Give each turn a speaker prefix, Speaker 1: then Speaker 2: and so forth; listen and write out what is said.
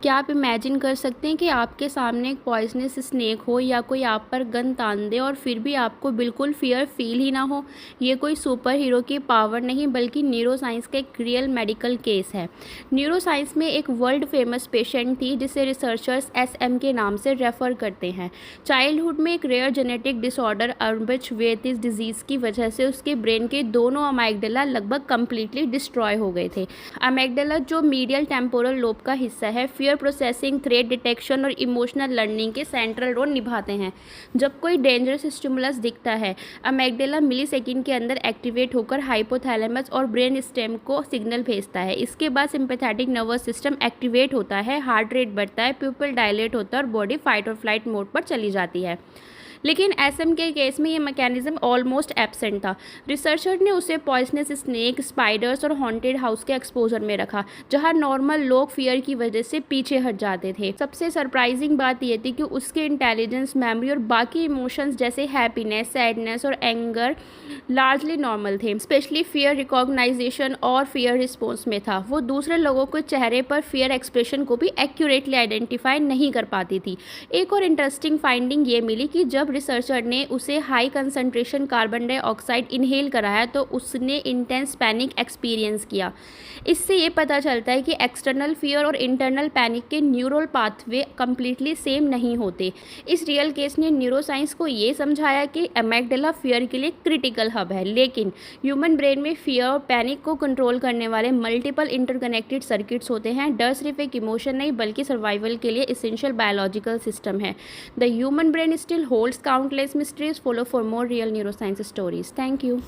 Speaker 1: क्या आप इमेजिन कर सकते हैं कि आपके सामने एक पॉइजनस स्नेक हो या कोई आप पर गन तान दे और फिर भी आपको बिल्कुल फियर फील ही ना हो। ये कोई सुपर हीरो की पावर नहीं बल्कि न्यूरोसाइंस का एक रियल मेडिकल केस है। न्यूरोसाइंस में एक वर्ल्ड फेमस पेशेंट थी जिसे रिसर्चर्स SM के नाम से रेफर करते हैं। चाइल्डहुड में एक रेयर जेनेटिक डिसऑर्डर अर्बिच-वेटिस डिजीज़ की वजह से उसके ब्रेन के दोनों अमाइगडाला लगभग कम्प्लीटली डिस्ट्रॉय हो गए थे। अमाइगडाला जो मीडियल टेम्पोरल लोब का हिस्सा है, प्रोसेसिंग, थ्रेट डिटेक्शन और इमोशनल लर्निंग के सेंट्रल रोल निभाते हैं। जब कोई डेंजरस स्टिमुलस दिखता है, अमेगडाला मिलीसेकंड के अंदर एक्टिवेट होकर हाइपोथैलेमस और ब्रेन स्टेम को सिग्नल भेजता है। इसके बाद सिंपैथेटिक नर्वस सिस्टम एक्टिवेट होता है, हार्ट रेट बढ़ता है, प्यूपिल डायलेट होता है और बॉडी फाइट और फ्लाइट मोड पर चली जाती है। लेकिन SM के केस में ये मैकेनिज्म ऑलमोस्ट एब्सेंट था। रिसर्चर ने उसे पॉइजनस स्नेक, स्पाइडर्स और हॉन्टेड हाउस के एक्सपोजर में रखा, जहां नॉर्मल लोग फियर की वजह से पीछे हट जाते थे। सबसे सरप्राइजिंग बात यह थी कि उसके इंटेलिजेंस, मेमोरी और बाकी इमोशंस जैसे हैप्पीनेस, सैडनेस और एंगर लार्जली नॉर्मल थे। स्पेशली फियर रिकॉग्नाइजेशन और फियर रिस्पॉन्स में था। वो दूसरे लोगों के चेहरे पर फियर एक्सप्रेशन को भी एक्यूरेटली आइडेंटिफाई नहीं कर पाती थी। एक और इंटरेस्टिंग फाइंडिंग ये मिली कि जब रिसर्चर ने उसे high concentration carbon dioxide inhale कराया तो उसने इंटेंस पैनिक एक्सपीरियंस किया। इससे ये पता चलता है कि एक्सटर्नल फियर और इंटरनल पैनिक के न्यूरल पाथवे कम्प्लीटली सेम नहीं होते। इस रियल केस ने न्यूरोसाइंस को ये समझाया कि अमेगडाला फियर के लिए क्रिटिकल हब है, लेकिन ह्यूमन ब्रेन में फियर और पैनिक को कंट्रोल करने वाले मल्टीपल इंटरकनेक्टेड सर्किट्स होते हैं। डर सिर्फ एक इमोशन नहीं बल्कि सर्वाइवल के लिए एसेंशियल बायोलॉजिकल सिस्टम है। The human brain still holds countless mysteries. Follow for more real neuroscience stories. Thank you.